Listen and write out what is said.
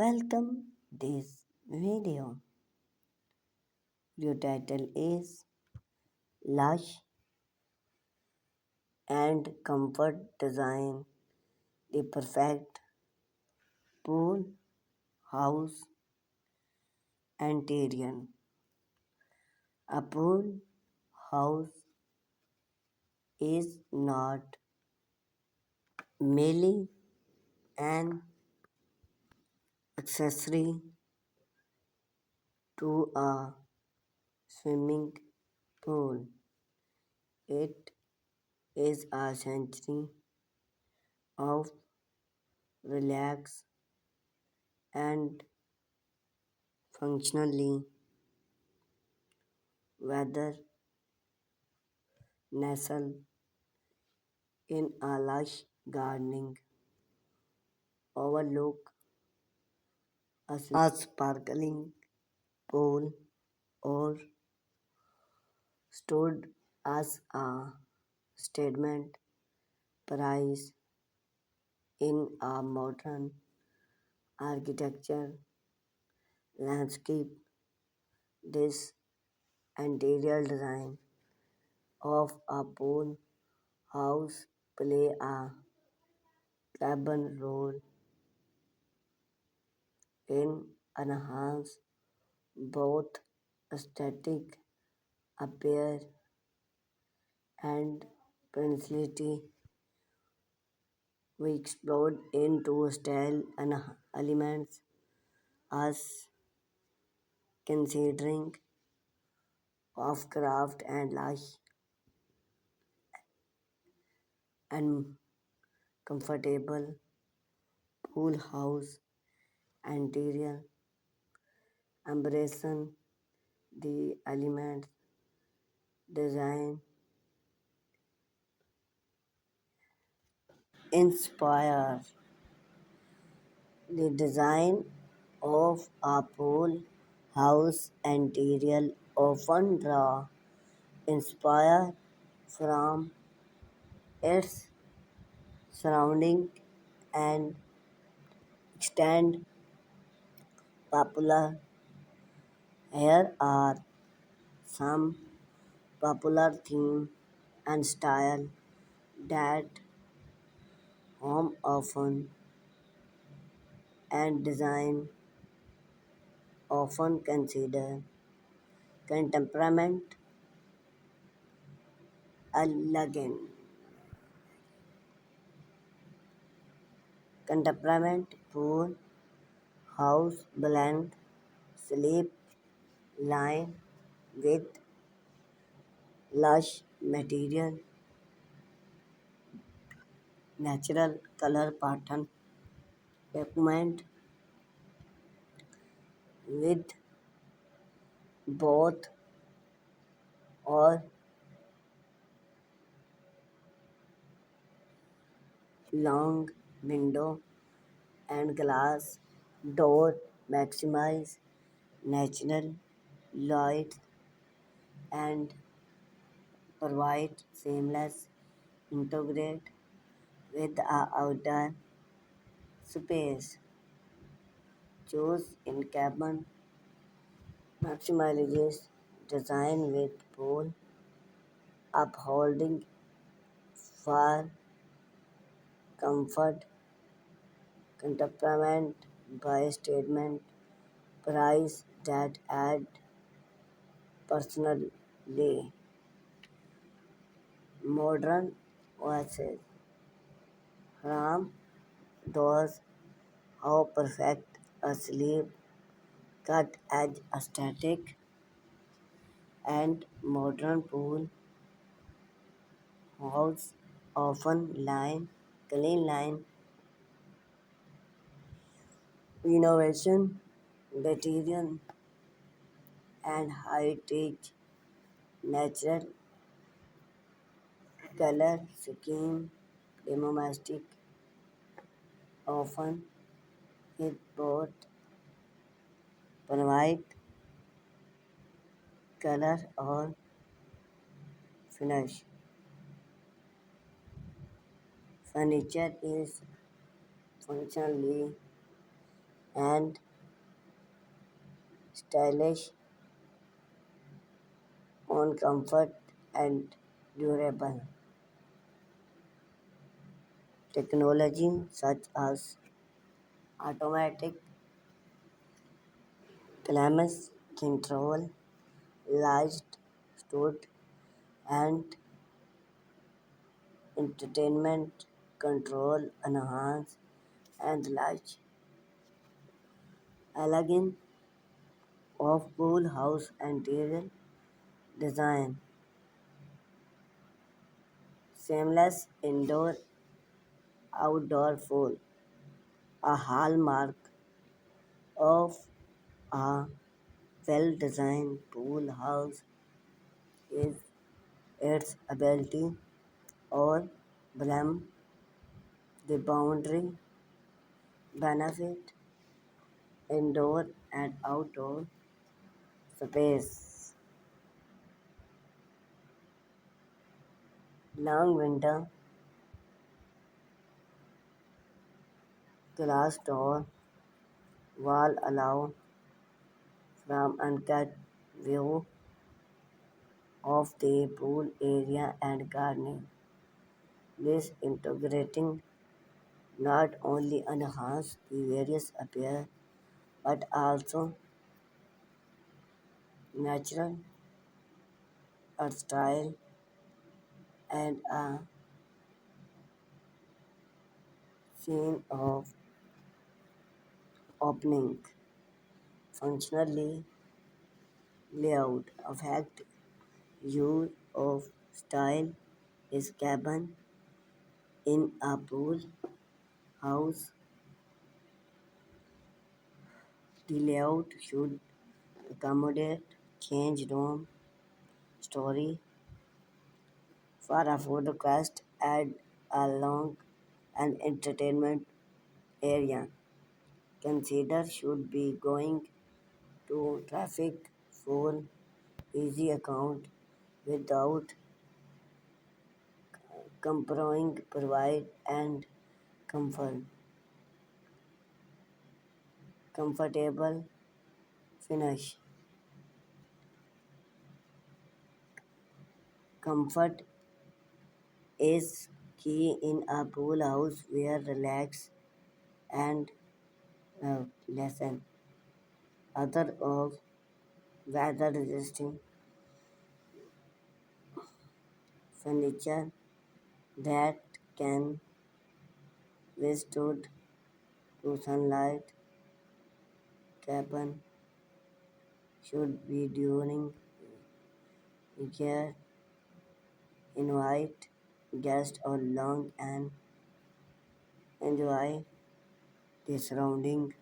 Welcome this video. Your title is Lush and Comfort Design, the perfect pool house interior. A pool house is not merely an accessory to a swimming pool. It is a sanctuary of relax and functionally whether nestled in a lush gardening overlook, a sparkling pool, or stood as a statement prize in a modern architecture landscape. This interior design of a pool house play a carbon role in enhance both aesthetic appear and functionality. We explored into style and elements as considering of craft and lush and comfortable pool house interior, embracing the elements design inspire the design of a pool house interior often draw inspire from its surrounding and extend popular. Here are some popular theme and style that home often and design often consider contemporary elegant. Contemporary pool house blend sleep line with lush material, natural color pattern, document with both or long window and glass door maximize natural light and provide seamless integrate with a outdoor space. Choose in cabin maximizes design with pool upholding for comfort, contemporary by statement price that add personally modern oasis. Ram doors how perfect a sleep cut edge aesthetic and modern pool house often line clean line innovation material and high-tech natural color scheme domestic often with both provide color or finish. Furniture is functionally and stylish on comfort and durable. Technology such as automatic climate control, light stored and entertainment control enhance and large elegance of pool house interior design, seamless indoor outdoor flow, a hallmark of a well-designed pool house is its ability or blend the boundary benefit indoor and outdoor space. Long window, glass door, wall allow from uncut view of the pool area and gardening. This integrating not only enhance the various appear but also natural art style and a scene of opening. Functionally layout affect use of style is cabin in a pool house. The layout should accommodate change room story for a photocast add along an entertainment area. Consider should be going to traffic for easy account without comparing provide and comfort comfortable finish. Comfort is key in a pool house where relax and lesson other of weather resisting furniture that can withstood to sunlight cabin should be during care invite guests along and enjoy the surrounding